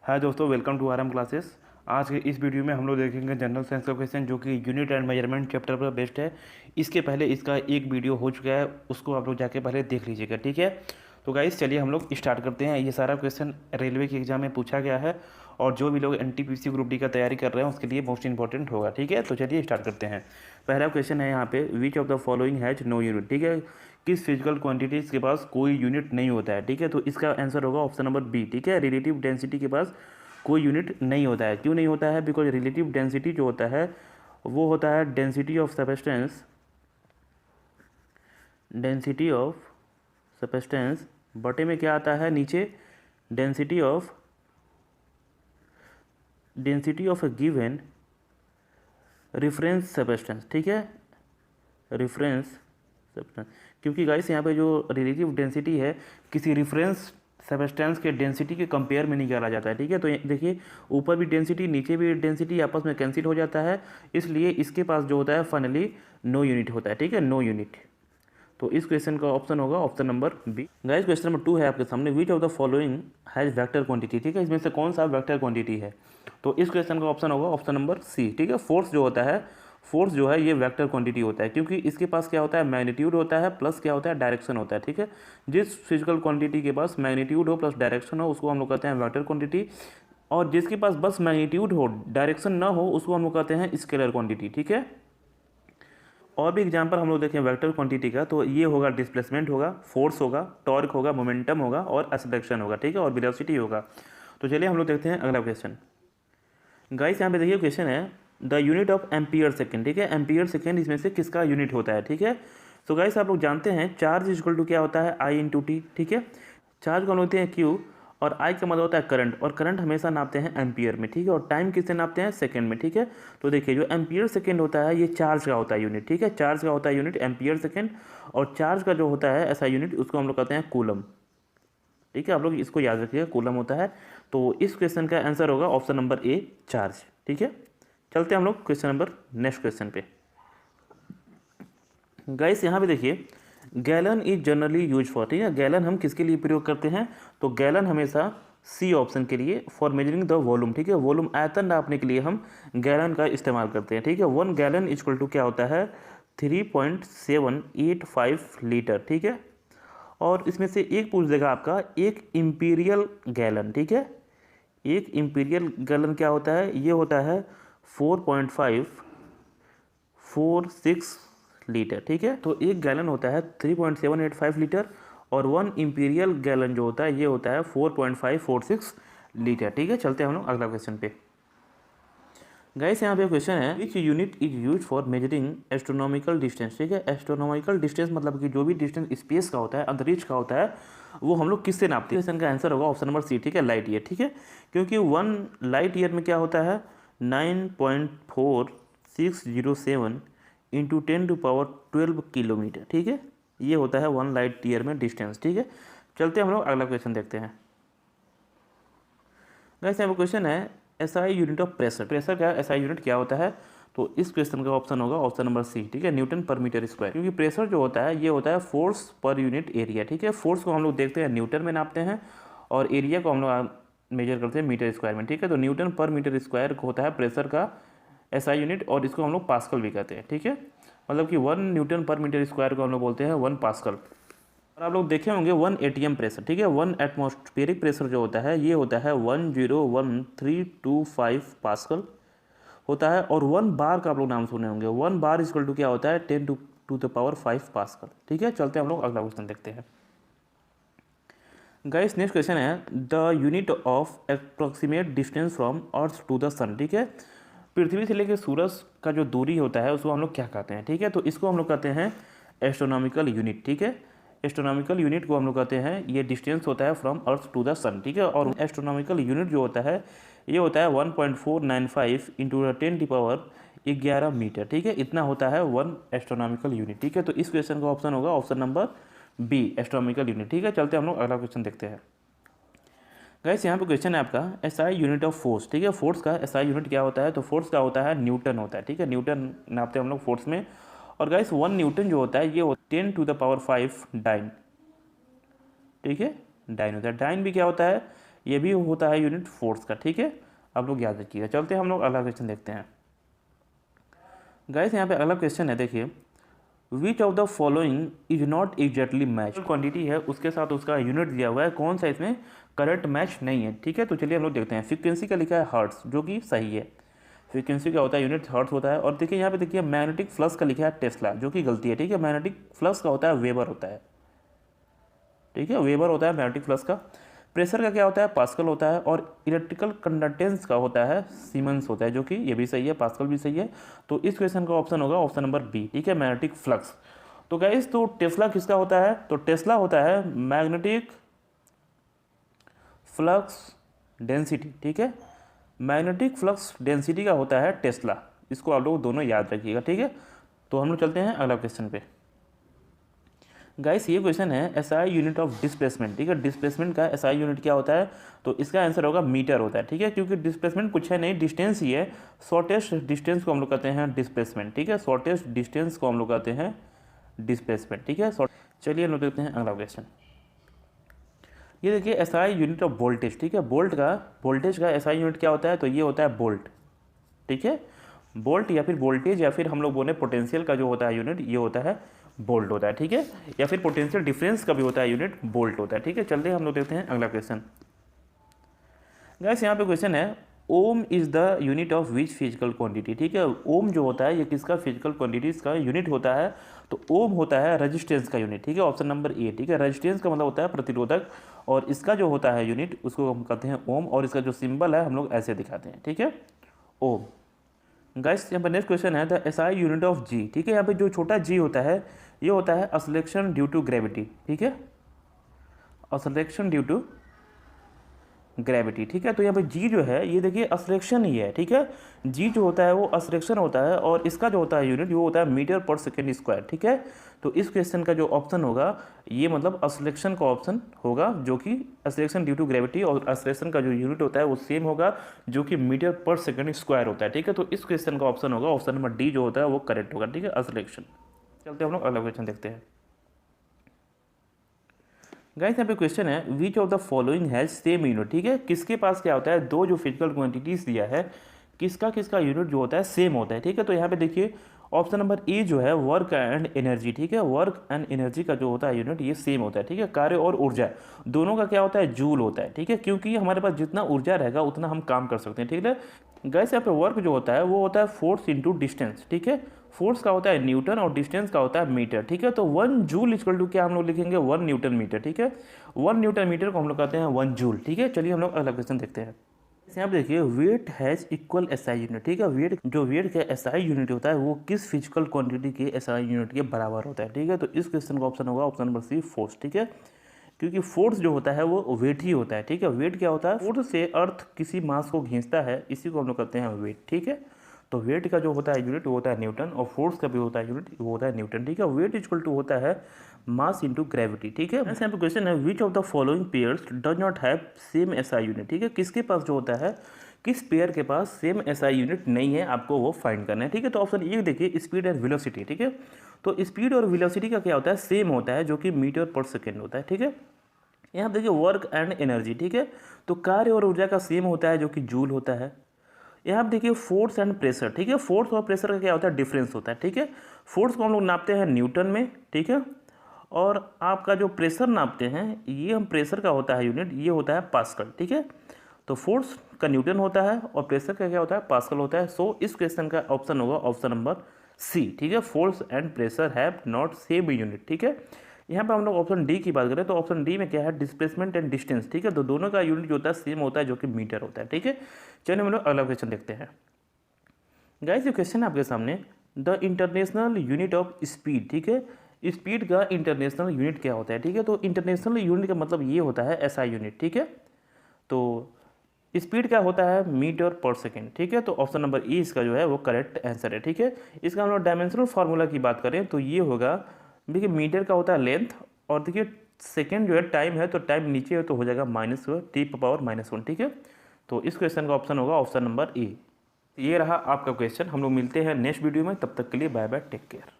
हाय दोस्तों, welcome to RM classes. आज के इस वीडियो में हम लोग देखेंगे जनरल साइंस का क्वेश्चन जो कि यूनिट एंड मेजरमेंट चैप्टर पर बेस्ड है। इसके पहले इसका एक वीडियो हो चुका है, उसको आप लोग जाके पहले देख लीजिएगा, ठीक है। तो गाइस चलिए हम लोग स्टार्ट करते हैं। ये सारा क्वेश्चन रेलवे के एग्जाम में पूछा गया है और जो भी लोग एनटीपीसी ग्रुप डी का तैयारी कर रहे हैं उसके लिए मोस्ट इंपॉर्टेंट होगा, ठीक है। तो चलिए स्टार्ट करते हैं। पहला क्वेश्चन है यहाँ पे, which of the following has no unit, ठीक है। किस फिजिकल क्वांटिटीज़ के पास कोई यूनिट नहीं होता है, ठीक है। तो इसका आंसर होगा ऑप्शन नंबर बी, ठीक है। रिलेटिव डेंसिटी के पास कोई यूनिट नहीं होता है। क्यों नहीं होता है? बिकॉज रिलेटिव डेंसिटी जो होता है वो होता है density of substance, density of substance बटे में क्या आता है नीचे, density of A given reference substance, ठीक है, रेफरेंस सब्सटेंस। क्योंकि गाइस यहाँ पे जो रिलेटिव डेंसिटी है किसी रेफरेंस सब्सटेंस के डेंसिटी के कंपेयर में निकाला जाता है, ठीक है। तो देखिए ऊपर भी डेंसिटी नीचे भी डेंसिटी आपस में कैंसिल हो जाता है, इसलिए इसके पास जो होता है फाइनली नो यूनिट होता है, ठीक है, नो यूनिट। तो इस क्वेश्चन का ऑप्शन होगा option number B. Guys question number 2 है आपके सामने, which of the following has vector quantity, ठीक है। इसमें से कौन सा वेक्टर क्वांटिटी है? तो इस क्वेश्चन का ऑप्शन होगा ऑप्शन नंबर सी, ठीक है। फोर्स जो होता है, फोर्स जो है ये वेक्टर क्वांटिटी होता है, क्योंकि इसके पास क्या होता है, मैग्नीट्यूड होता है प्लस क्या होता है, डायरेक्शन होता है, ठीक है। जिस फिजिकल क्वांटिटी के पास मैग्नीट्यूड हो प्लस डायरेक्शन हो उसको हम लोग कहते हैं वेक्टर क्वांटिटी, और जिसके पास बस मैग्नीट्यूड हो डायरेक्शन ना हो उसको हम लोग कहते हैं स्केलर क्वांटिटी, ठीक है। और भी एग्जाम्पल हम लोग देखें वेक्टर क्वांटिटी का, तो ये होगा डिस्प्लेसमेंट होगा, फोर्स होगा, टॉर्क होगा, मोमेंटम होगा और एक्सेलरेशन होगा, ठीक है, और वेलोसिटी होगा। तो चलिए हम लोग देखते हैं अगला क्वेश्चन। गाइस यहाँ पे देखिए क्वेश्चन है, the unit of ampere second, ठीक है। एम्पियर सेकेंड इसमें से किसका यूनिट होता है, ठीक है। तो गाइस आप लोग जानते हैं चार्ज इक्वल टू क्या होता है, आई इंटू टी, ठीक है। चार्ज को होते हैं क्यू और आई का मतलब होता है करंट, और करंट हमेशा नापते हैं एम्पियर में, ठीक है। और टाइम किससे नापते हैं, सेकंड में, ठीक है। तो देखिए जो एम्पियर सेकंड होता है ये चार्ज का होता है यूनिट, ठीक है। चार्ज का होता है यूनिट एम्पियर सेकंड, और चार्ज का जो होता है ऐसा यूनिट उसको हम लोग कहते हैं कूलम, ठीक है। आप लोग इसको याद रखिएगा, कूलम होता है। तो इस क्वेश्चन का आंसर होगा ऑप्शन नंबर ए, चार्ज, ठीक है। चलते हैं हम लोग क्वेश्चन नंबर नेक्स्ट क्वेश्चन पे। गाइस यहाँ पे देखिए, gallon is generally use for, ठीक है। गैलन हम किसके लिए प्रयोग करते हैं? तो गैलन हमेशा सी ऑप्शन के लिए, फॉर मेजरिंग द वॉल्यूम, ठीक है। वॉल्यूम आयतन नापने के लिए हम गैलन का इस्तेमाल करते हैं, ठीक है। 1 गैलन इक्वल टू क्या होता है, 3.785 लीटर, ठीक है। और इसमें से एक पूछ देगा आपका, एक इंपीरियल गैलन, ठीक है। एक इंपीरियल गैलन क्या होता है, ये होता है 4.546 लीटर, ठीक है। तो एक गैलन होता है 3.785 लीटर और 1 इंपीरियल गैलन जो होता है ये होता है 4.546 लीटर, ठीक है। चलते हैं हम लोग अगला क्वेश्चन पे। गाइस यहाँ पे क्वेश्चन है, which unit is use for measuring astronomical distance, ठीक है। एस्ट्रोनॉमिकल डिस्टेंस मतलब कि जो भी डिस्टेंस स्पेस का होता है, अंतरिक्ष का होता है, वो हम लोग किससे नापते हैं? क्वेश्चन का आंसर होगा ऑप्शन नंबर सी, ठीक है, लाइट ईयर, ठीक है। क्योंकि 1 लाइट ईयर में क्या होता है, 9.4607 इंटू 10⁻12 किलोमीटर, ठीक है। ये होता है 1 लाइट ईयर में डिस्टेंस, ठीक है। चलते हम लोग अगला क्वेश्चन देखते हैं। गाइस यहाँ पे क्वेश्चन है, SI unit of pressure, pressure का एसआई यूनिट क्या होता है? तो इस क्वेश्चन का ऑप्शन होगा ऑप्शन नंबर सी, ठीक है, न्यूटन पर मीटर स्क्वायर। क्योंकि प्रेशर जो होता है ये होता है फोर्स पर यूनिट एरिया, ठीक है। फोर्स को हम लोग देखते हैं न्यूटन में नापते हैं और एरिया को हम लोग मेजर करते हैं मीटर स्क्वायर में, ठीक है। तो न्यूटन पर मीटर स्क्वायर होता है प्रेशर का एसआई यूनिट, और इसको हम लोग पास्कल भी कहते हैं, ठीक है। मतलब कि 1 न्यूटन पर मीटर स्क्वायर को हम लोग बोलते हैं 1 पास्कल। और आप लोग देखे होंगे 1 एटीएम प्रेशर, ठीक है। 1 एटमॉस्फेरिक प्रेशर जो होता है ये होता है 101325 पास्कल होता है। और 1 बार का आप लोग नाम सुने होंगे, 1 बार इक्वल टू क्या होता है, 10⁵ पास्कल, ठीक है। चलते हैं हम लोग अगला क्वेश्चन देखते हैं। गाइस नेक्स्ट क्वेश्चन है, the unit of approximate distance from earth to the sun, ठीक है। पृथ्वी से लेकर सूरज का जो दूरी होता है उसको हम लोग क्या कहते हैं, ठीक है। तो इसको हम लोग कहते हैं एस्ट्रोनॉमिकल यूनिट, ठीक है। एस्ट्रोनॉमिकल यूनिट को हम लोग कहते हैं, ये डिस्टेंस होता है from earth to the sun, ठीक है। और एस्ट्रोनॉमिकल यूनिट जो होता है ये होता है 1.495 इंटू 10⁻11 मीटर, ठीक है। इतना होता है 1 एस्ट्रोनॉमिकल यूनिट, ठीक है। तो इस क्वेश्चन का ऑप्शन होगा option number B, astronomical unit, ठीक है। चलते हम लोग अगला क्वेश्चन देखते हैं। गाइस यहाँ पे क्वेश्चन है आपका, एसआई यूनिट ऑफ फोर्स, ठीक है। फोर्स का एसआई यूनिट क्या होता है? तो फोर्स का होता है न्यूटन होता है, ठीक है। न्यूटन नापते हैं हम लोग फोर्स में। और गाइस 1 न्यूटन जो होता है ये 10⁵ डाइन, ठीक है, डाइन होता है। डाइन भी क्या होता है, ये भी होता है यूनिट फोर्स का, ठीक है, आप लोग याद रखिएगा। चलते हैं हम लोग अगला क्वेश्चन देखते हैं। गाइस यहाँ पे अगला क्वेश्चन है, देखिए विच of the following is not exactly match. Quantity है उसके साथ उसका यूनिट दिया हुआ है, कौन सा इसमें करेक्ट मैच नहीं है, ठीक है। तो चलिए हम लोग देखते हैं। फ्रीक्वेंसी का लिखा है हर्ट्स, जो कि सही है। फ्रीक्वेंसी का होता है यूनिट हर्ट्स होता है। और देखिए यहाँ पे देखिए मैग्नेटिक फ्लक्स का लिखा है टेस्ला, जो कि गलती है, ठीक है। मैग्नेटिक फ्लक्स का होता है वेबर होता है, ठीक है, वेबर होता है मैग्नेटिक फ्लक्स का। प्रेशर का क्या होता है, पास्कल होता है। और इलेक्ट्रिकल कंडक्टेंस का होता है सीमेंस होता है, जो कि ये भी सही है, पास्कल भी सही है। तो इस क्वेश्चन का ऑप्शन होगा ऑप्शन नंबर बी, ठीक है, मैग्नेटिक फ्लक्स। तो गाइस तो टेस्ला किसका होता है, तो टेस्ला होता है मैग्नेटिक फ्लक्स डेंसिटी, ठीक है। मैग्नेटिक फ्लक्स डेंसिटी का होता है टेस्ला। इसको आप लोग दोनों याद रखिएगा, ठीक है। तो हम लोग चलते हैं अगला क्वेश्चन पे। गाइस ये क्वेश्चन है एसआई यूनिट ऑफ डिस्प्लेसमेंट, ठीक है। डिस्प्लेसमेंट का एसआई यूनिट क्या होता है, तो इसका आंसर होगा मीटर होता है, ठीक है। क्योंकि डिस्प्लेसमेंट कुछ है नहीं, डिस्टेंस ही है। शॉर्टेस्ट डिस्टेंस को हम लोग कहते हैं डिस्प्लेसमेंट, ठीक है। शॉर्टेस्ट डिस्टेंस को हम लोग कहते हैं डिस्प्लेसमेंट, ठीक है। चलिए हम लोग देखते हैं अगला क्वेश्चन। ये देखिए एसआई यूनिट ऑफ वोल्टेज, ठीक है। वोल्टेज का एसआई यूनिट क्या होता है, तो ये होता है वोल्ट, ठीक है। वोल्ट या फिर वोल्टेज या फिर हम लोग बोले पोटेंशियल का जो होता है यूनिट, ये होता है वोल्ट होता है, ठीक है। या फिर पोटेंशियल डिफरेंस का भी होता है यूनिट वोल्ट होता है, ठीक है। चलते हैं हम लोग देखते हैं अगला क्वेश्चन। गाइस यहाँ पे क्वेश्चन है ohm is the unit of which physical quantity, ठीक है। ओम जो होता है ये किसका फिजिकल क्वांटिटीज का यूनिट होता है, तो ओम होता है रेजिस्टेंस का यूनिट, ठीक है। ऑप्शन नंबर ए, ठीक है। रेजिस्टेंस का मतलब होता है प्रतिरोधक, और इसका जो होता है यूनिट उसको हम कहते हैं ओम, और इसका जो सिंबल है हम लोग ऐसे दिखाते हैं, ठीक है, ओम। गाइस यहाँ पर नेक्स्ट क्वेश्चन है द एसआई यूनिट ऑफ जी, ठीक है। यहाँ पे जो छोटा जी होता है ये होता है असलेक्शन ड्यू टू ग्रेविटी, ठीक है, असलेक्शन ड्यू टू ग्रेविटी, ठीक है। तो यहाँ पे जी जो है ये देखिए असलेक्शन ही है, ठीक है। जी जो होता है वो असलेक्शन होता है, और इसका जो होता है यूनिट वो होता है मीटर पर सेकेंड स्क्वायर, ठीक है। तो इस क्वेश्चन का जो ऑप्शन होगा ये मतलब असलेक्शन का ऑप्शन होगा, जो कि असलेक्शन ड्यू टू ग्रेविटी, और असलेक्शन का जो यूनिट होता है वो सेम होगा, जो कि मीटर पर सेकेंड स्क्वायर होता है, ठीक है। तो इस क्वेश्चन का ऑप्शन होगा ऑप्शन नंबर डी जो होता है वो करेक्ट होगा, ठीक है, असलेक्शन। चलते हम लोग अगला क्वेश्चन देखते हैं। गाइस यहाँ पे क्वेश्चन है विच of the following has same unit, ठीक है। किसके पास क्या होता है, दो जो फिजिकल क्वांटिटीज दिया है किसका किसका यूनिट जो होता है सेम होता है, ठीक है। तो यहाँ पे देखिए ऑप्शन नंबर ए जो है वर्क एंड एनर्जी, ठीक है। वर्क एंड एनर्जी का जो होता है यूनिट ये सेम होता है, ठीक है। कार्य और ऊर्जा दोनों का क्या होता है, जूल होता है, ठीक है। क्योंकि हमारे पास जितना ऊर्जा रहेगा उतना हम काम कर सकते हैं, ठीक है। गाइस यहाँ पे वर्क जो होता है वो होता है फोर्स इंटू डिस्टेंस, ठीक है। फोर्स का होता है न्यूटन और डिस्टेंस का होता है मीटर, ठीक है। तो 1 जूल इक्वल टू क्या हम लोग लिखेंगे 1 न्यूटन मीटर, ठीक है। 1 न्यूटन मीटर को हम लोग कहते हैं 1 जूल, ठीक है। चलिए हम लोग अगला क्वेश्चन देखते हैं। यहाँ पे देखिए weight has equal SI unit, ठीक है। वेट का एसआई यूनिट होता है वो किस फिजिकल क्वांटिटी के एसआई यूनिट के बराबर होता है, ठीक है। तो इस क्वेश्चन का ऑप्शन होगा ऑप्शन नंबर सी फोर्स, ठीक है। क्योंकि फोर्स जो होता है वो वेट ही होता है, ठीक है। वेट क्या होता है, फोर्स से अर्थ किसी मास को खींचता है, इसी को हम लोग कहते हैं वेट, ठीक है। तो वेट का जो होता है यूनिट वो होता है न्यूटन, और फोर्स का भी होता है यूनिट वो होता है न्यूटन, ठीक है। वेट इक्वल टू होता है मास इंटू ग्रेविटी, ठीक है। यहाँ पे क्वेश्चन है विच of the following pairs does not have same SI unit, ठीक है। किसके पास जो होता है, किस पेयर के पास सेम एसआई यूनिट नहीं है, आपको वो फाइंड करना है, ठीक है। तो ऑप्शन ए देखिए स्पीड एंड वेलोसिटी, ठीक है। तो स्पीड और वेलोसिटी का क्या होता है, सेम होता है, जो कि मीटर पर सेकेंड होता है, ठीक है। यहाँ देखिए वर्क एंड एनर्जी, ठीक है। तो कार्य और ऊर्जा का सेम होता है, जो कि जूल होता है। यहाँ पे देखिए फोर्स एंड प्रेशर, ठीक है। फोर्स और प्रेशर का क्या होता है, डिफरेंस होता है, ठीक है। फोर्स को हम लोग नापते हैं न्यूटन में, ठीक है। और आपका जो प्रेशर नापते हैं ये हम प्रेशर का होता है यूनिट, ये होता है पास्कल, ठीक है। तो फोर्स का न्यूटन होता है और प्रेशर का क्या होता है, पास्कल होता है। सो इस क्वेश्चन का ऑप्शन होगा ऑप्शन नंबर सी, ठीक है। Force and pressure have not same unit, ठीक है। यहाँ पर हम लोग ऑप्शन डी की बात करें तो ऑप्शन डी में क्या है, डिस्प्लेसमेंट एंड डिस्टेंस, ठीक है। तो दोनों का यूनिट जो होता है सेम होता है, जो कि मीटर होता है, ठीक है। चलिए हम लोग अगला क्वेश्चन देखते हैं। गाइस ये क्वेश्चन है आपके सामने the international unit of speed, ठीक है। स्पीड का इंटरनेशनल यूनिट क्या होता है, ठीक है। तो इंटरनेशनल यूनिट का मतलब ये होता है एसआई यूनिट, ठीक है। तो स्पीड क्या होता है, मीटर पर सेकेंड, ठीक है। तो ऑप्शन नंबर ई इसका जो है वो करेक्ट आंसर है, ठीक है। इसका हम लोग डायमेंशनल फार्मूला की बात करें तो ये होगा, देखिए मीटर का होता है लेंथ, और देखिए सेकेंड जो है टाइम है, तो टाइम नीचे है तो हो जाएगा -T⁻⁻1, ठीक है। तो इस क्वेश्चन का ऑप्शन होगा ऑप्शन नंबर ए। ये रहा आपका क्वेश्चन। हम लोग मिलते हैं नेक्स्ट वीडियो में, तब तक के लिए बाय बाय, टेक केयर।